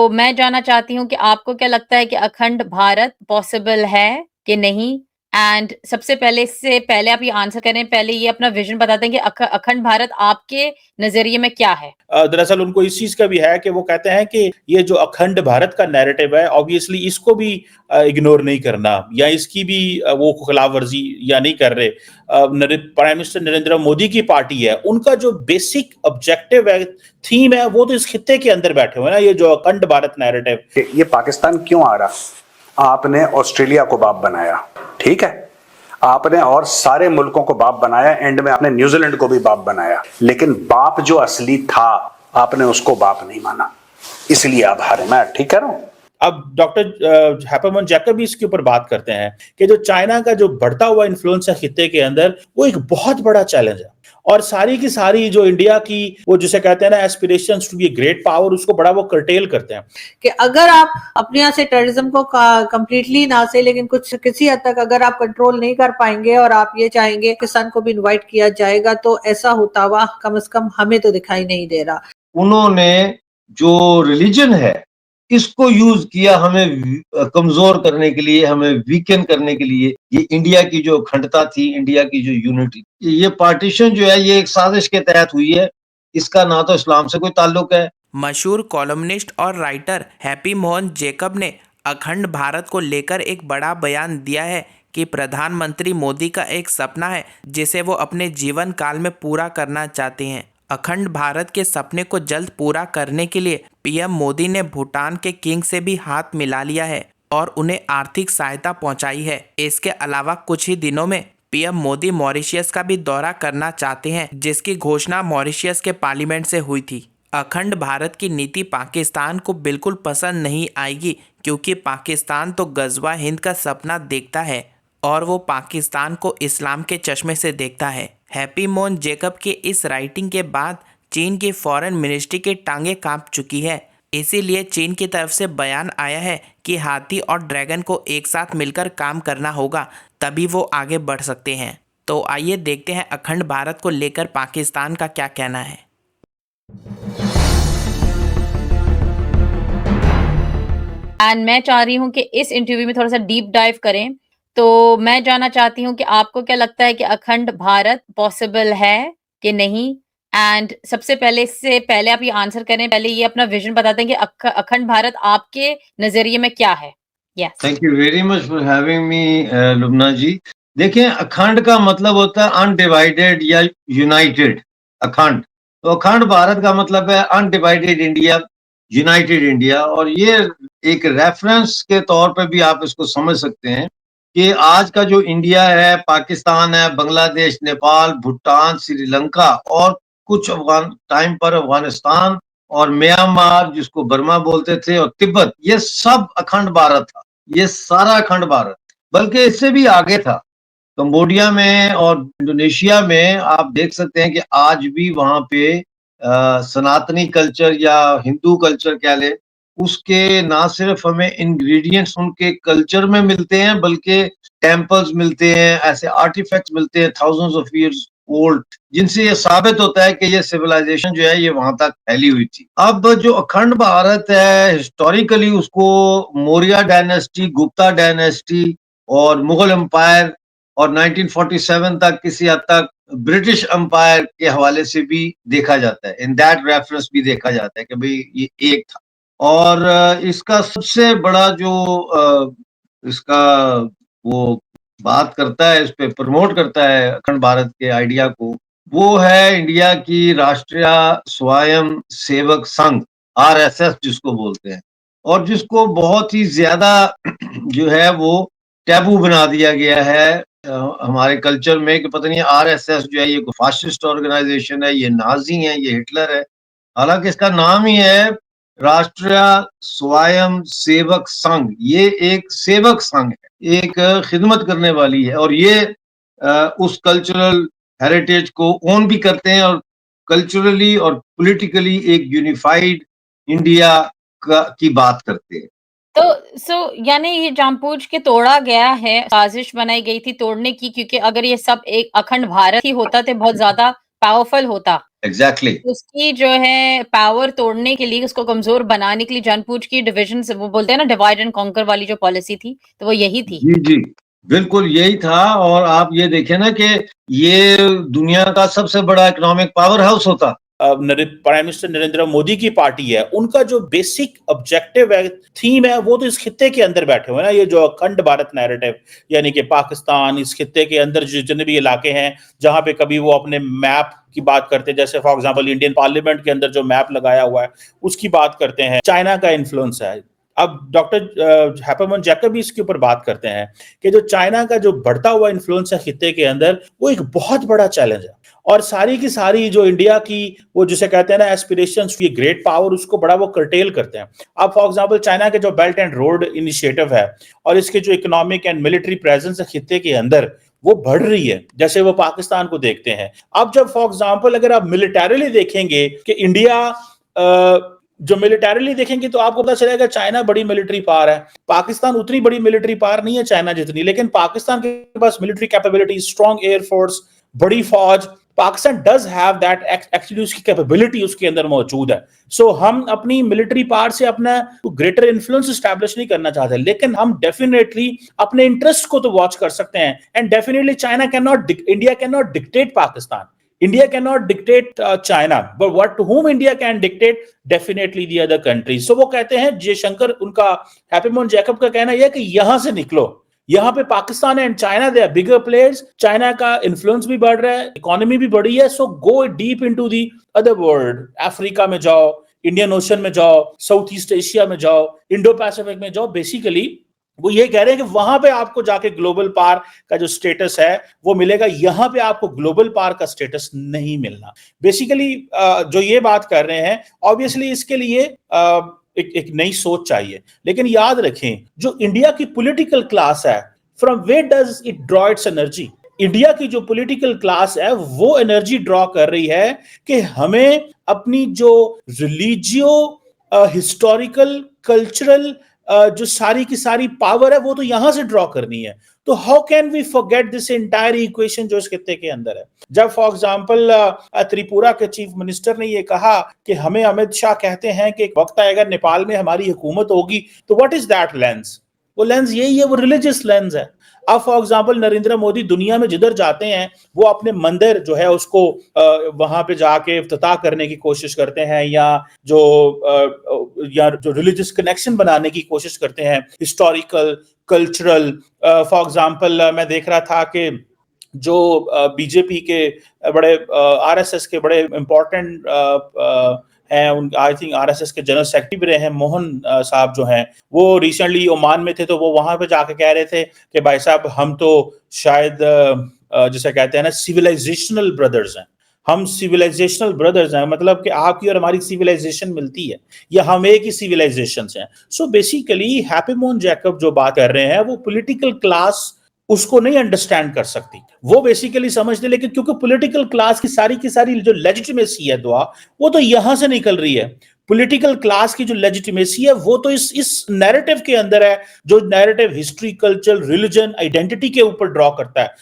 मैं जानना चाहती हूँ कि आपको क्या लगता है कि अखंड भारत पॉसिबल है कि नहीं? एंड सबसे पहले इससे पहले आप ये आंसर करें, पहले ये अपना विज़न बता दें कि अखंड भारत आपके नज़रिए में क्या है? दरअसल उनको इस चीज़ का भी है कि वो कहते हैं कि ये जो अखंड भारत का नैरेटिव है, ऑब्वियसली इसको भी इग्नोर नहीं करना या इसकी भी वो खिलाफ-वर्ज़ी या नहीं कर रहे। प्राइम मिनिस्टर नरेंद्र मोदी की पार्टी है, उनका जो बेसिक ऑब्जेक्टिव है, थीम है, वो तो इस खित्ते के अंदर बैठे हुए हैं ना, ये जो अखंड भारत नैरेटिव। ये पाकिस्तान क्यों आ रहा? आपने ऑस्ट्रेलिया को बाप बनाया, ठीक है, आपने और सारे मुल्कों को बाप बनाया, एंड में आपने न्यूजीलैंड को भी बाप बनाया, लेकिन बाप जो असली था आपने उसको बाप नहीं माना, इसलिए आप हारे। मैं ठीक कह रहा हूं? अब डॉक्टर हैपरमैन जैकब भी इसके ऊपर बात करते हैं कि जो चाइना का जो बढ़ता हुआ इन्फ्लुएंस है खित्ते के अंदर, वो एक बहुत बड़ा चैलेंज है और सारी की सारी जो इंडिया की वो जिसे कहते हैं ना aspirations to be a great power, उसको बड़ा वो कर्टेल करते हैं कि अगर आप अपने यहाँ से टेररिज्म को कंप्लीटली ना से, लेकिन कुछ किसी हद तक अगर आप कंट्रोल नहीं कर पाएंगे और आप ये चाहेंगे कि सन को भी इनवाइट किया जाएगा, तो ऐसा होता हुआ कम से कम हमें तो दिखाई नहीं दे रहा। उन्होंने जो रिलीजन है इसको यूज किया हमें कमजोर करने के लिए, हमें वीकन करने के लिए। ये इंडिया की जो अखंडता थी, इंडिया की जो यूनिटी, ये पार्टीशन जो है ये एक साजिश के तहत हुई है। इसका ना तो इस्लाम से कोई ताल्लुक है। मशहूर कॉलमनिस्ट और राइटर हैप्पी मोहन जैकब ने अखंड भारत को लेकर एक बड़ा बयान दिया है कि प्रधानमंत्री मोदी का एक सपना है जिसे वो अपने जीवन काल में पूरा करना चाहते हैं। अखंड भारत के सपने को जल्द पूरा करने के लिए पीएम मोदी ने भूटान के किंग से भी हाथ मिला लिया है और उन्हें आर्थिक सहायता पहुंचाई है। इसके अलावा कुछ ही दिनों में पीएम मोदी मॉरिशस का भी दौरा करना चाहते हैं, जिसकी घोषणा मॉरिशस के पार्लियामेंट से हुई थी। अखंड भारत की नीति पाकिस्तान को बिल्कुल पसंद नहीं आएगी, क्योंकि पाकिस्तान तो गज़वा हिंद का सपना देखता है और वो पाकिस्तान को इस्लाम के चश्मे से देखता है। हैप्पी मोहन जैकब के इस राइटिंग के बाद चीन की फॉरेन मिनिस्ट्री की टांगें कांप चुकी है। इसीलिए चीन की तरफ से बयान आया है कि हाथी और ड्रैगन को एक साथ मिलकर काम करना होगा, तभी वो आगे बढ़ सकते हैं। तो आइए देखते हैं अखंड भारत को लेकर पाकिस्तान का क्या कहना है। एंड मैं चाह रही हूँ कि इस इंटरव्यू में थोड़ा सा डीप डाइव करें। तो मैं जानना चाहती हूँ कि आपको क्या लगता है कि अखंड भारत पॉसिबल है कि नहीं? एंड सबसे पहले इससे पहले आप ये आंसर करें, पहले ये अपना विजन बता दें कि अखंड भारत आपके नजरिए में क्या है? Yes. Thank you very much for having me Lubna ji. देखिए, अखंड का मतलब होता है अनडिवाइडेड या यूनाइटेड। अखंड, तो अखंड भारत का मतलब है अनडिवाइडेड इंडिया, यूनाइटेड इंडिया। और ये एक रेफरेंस के तौर पे भी आप इसको समझ सकते हैं कि आज का जो इंडिया है, पाकिस्तान है, बांग्लादेश, नेपाल, भूटान, श्रीलंका और कुछ टाइम पर अफगानिस्तान और म्यांमार जिसको बर्मा बोलते थे और तिब्बत, ये सब अखंड भारत था। ये सारा अखंड भारत, बल्कि इससे भी आगे था। कंबोडिया में और इंडोनेशिया में आप देख सकते हैं कि आज भी वहां पे सनातनी कल्चर या हिंदू कल्चर कह ले, उसके ना सिर्फ हमें इंग्रेडिएंट्स उनके कल्चर में मिलते हैं, बल्कि टेम्पल्स मिलते हैं, ऐसे आर्टिफैक्ट्स मिलते हैं थाउजेंड्स ऑफ इयर्स ओल्ड, जिनसे ये साबित होता है कि ये सिविलाइजेशन जो है ये वहां तक फैली हुई थी। अब जो अखंड भारत है, हिस्टोरिकली उसको मौर्य डायनेस्टी, गुप्ता डायनेस्टी और मुगल एम्पायर और 1947 तक किसी हद तक ब्रिटिश एम्पायर के हवाले से भी देखा जाता है। इन दैट रेफरेंस भी देखा जाता है कि भाई ये एक था। और इसका सबसे बड़ा जो इसका वो बात करता है, इस पे प्रमोट करता है अखंड भारत के आइडिया को, वो है इंडिया की राष्ट्रीय स्वयं सेवक संघ, आरएसएस जिसको बोलते हैं, और जिसको बहुत ही ज्यादा जो है वो टैबू बना दिया गया है हमारे कल्चर में कि पता नहीं आरएसएस जो है ये कोई फासिस्ट ऑर्गेनाइजेशन है, ये नाजी है, ये हिटलर है। हालांकि इसका नाम ही है राष्ट्रीय स्वयं सेवक संघ। ये एक सेवक संघ है, एक खिदमत करने वाली है, और ये उस कल्चरल हेरिटेज को ओन भी करते हैं और कल्चरली और पॉलिटिकली एक यूनिफाइड इंडिया की बात करते हैं। तो यानी ये जानबूझ के तोड़ा गया है, साजिश बनाई गई थी तोड़ने की, क्योंकि अगर ये सब एक अखंड भारत ही होता तो बहुत ज्यादा पावरफुल होता, एग्जैक्टली। उसकी जो है पावर तोड़ने के लिए, उसको कमज़ोर बनाने के लिए जानबूझ के डिविजन से, वो बोलते हैं ना डिवाइड एंड कॉन्कर वाली जो पॉलिसी थी, तो वो यही थी। जी, जी। बिल्कुल यही था। और आप ये देखिए ना कि ये दुनिया का सबसे बड़ा इकोनॉमिक पावर हाउस होता। प्राइम मिनिस्टर नरेंद्र मोदी की पार्टी है, उनका जो बेसिक ऑब्जेक्टिव है, थीम है, वो तो इस खित्ते के अंदर बैठे हुए हैं ना, ये जो अखंड भारत नैरेटिव, यानी कि पाकिस्तान, इस खित्ते के अंदर जितने भी इलाके हैं जहां पे कभी वो अपने मैप की बात करते हैं, जैसे फॉर एग्जांपल इंडियन पार्लियामेंट के अंदर जो मैप लगाया हुआ है उसकी बात करते हैं, चाइना का इन्फ्लुएंस है। अब डॉक्टर हैपमन जैकब भी इसके ऊपर बात करते हैं कि जो चाइना का जो बढ़ता हुआ इन्फ्लुएंस है खित्ते के अंदर, वो एक बहुत बड़ा चैलेंज है। और सारी की सारी जो इंडिया की वो जिसे कहते हैं ना एस्पिरेशंस टू ग्रेट पावर, उसको बड़ा वो कर्टेल करते हैं। अब फॉर एग्जांपल चाइना के जो बेल्ट एंड रोड इनिशिएटिव है और इसके जो इकोनॉमिक एंड मिलिट्री प्रेजेंस है खित्ते के अंदर, वो बढ़ रही है, जैसे वो पाकिस्तान को देखते हैं। अब जब फॉर एग्जांपल अगर आप मिलिटरीली देखेंगे कि इंडिया जो मिलिटरीली देखेंगे तो आपको पता चलेगा चाइना बड़ी मिलिट्री पावर है, पाकिस्तान उतनी बड़ी मिलिट्री पावर नहीं है चाइना जितनी, लेकिन पाकिस्तान के पास मिलिट्री कैपेबिलिटी, स्ट्रॉन्ग एयरफोर्स, बड़ी फौज, Pakistan does have that, actually उसकी कैपेबिलिटी उसके अंदर मौजूद है। सो हम अपनी मिलिट्री पावर से अपना ग्रेटर इन्फ्लुएंस एस्टैब्लिश नहीं करना चाहते, लेकिन हम डेफिनेटली अपने इंटरेस्ट को तो वॉच कर सकते हैं। And definitely China can not, India can not dictate Pakistan, India cannot dictate China, but what to whom India can dictate, definitely the other countries. So वो कहते हैं, जयशंकर, उनका हैप्पीमोहन जैकब का कहना यह है कि यहां से निकलो, यहाँ पे Pakistan and China they are bigger players, China का इन्फ्लुएंस भी बढ़ रहा है, इकोनॉमी भी बढ़ी है, so go deep into the other world, Africa में जाओ, इंडियन ओशन में जाओ, साउथ ईस्ट एशिया में जाओ, इंडो पैसिफिक में जाओ। बेसिकली वो ये कह रहे हैं कि वहां पे आपको जाके ग्लोबल पावर का जो स्टेटस है वो मिलेगा, यहां पे आपको ग्लोबल पावर का स्टेटस नहीं मिलना। बेसिकली जो ये बात कर रहे हैं, ऑब्वियसली इसके लिए एक नई सोच चाहिए। लेकिन याद रखें, जो इंडिया की पॉलिटिकल क्लास है, from where does it draw its energy? India की जो पॉलिटिकल क्लास है वो एनर्जी ड्रॉ कर रही है कि हमें अपनी जो रिलीजियो, हिस्टोरिकल, कल्चरल जो सारी की सारी पावर है वो तो यहां से ड्रॉ करनी है। तो how can we forget this entire equation जो इस खित्ते के अंदर है? जब फॉर एग्जांपल त्रिपुरा के चीफ मिनिस्टर ने ये कहा कि हमें, अमित शाह कहते हैं कि एक वक्त आएगा नेपाल में हमारी हुकूमत होगी, तो व्हाट इज दैट लेंस? वो लेंस यही है, वो रिलीजियस लेंस है। अब फॉर एग्जांपल नरेंद्र मोदी दुनिया में जिधर जाते हैं वो अपने मंदिर जो है उसको वहां पे जाके इफ्तिताह करने की कोशिश करते हैं, या जो रिलीजियस कनेक्शन बनाने की कोशिश करते हैं, हिस्टोरिकल, कल्चरल। फॉर एग्जांपल मैं देख रहा था कि जो बीजेपी के बड़े आरएसएस के बड़े इंपॉर्टेंट हैं, आई थिंक आरएसएस के जनरल सेक्रेटरी भी रहे हैं, मोहन साहब जो हैं, वो रिसेंटली ओमान में थे, तो वो वहां पे जाके कह रहे थे कि भाई साहब हम तो शायद जिसे कहते हैं ना सिविलाइजेशनल ब्रदर्स हैं, हम सिविलाइजेशनल ब्रदर्स हैं, मतलब कि आपकी और हमारी सिविलाइजेशन मिलती है, या हम एक ही सिविलाइजेशन हैं। सो बेसिकली हैप्पीमोहन जैकब जो बात कर रहे हैं वो पॉलिटिकल क्लास उसको नहीं अंडरस्टैंड कर सकती, वो बेसिकली समझते, लेकिन क्योंकि पॉलिटिकल क्लास की सारी जो लेजिटिमेसी है दुआ, वो तो यहां से निकल रही है। पॉलिटिकल क्लास की जो लेजिटिमेसी है वो तो इस नैरेटिव के अंदर है, जो narrative history, culture, religion, identity के ऊपर ड्रॉ करता है।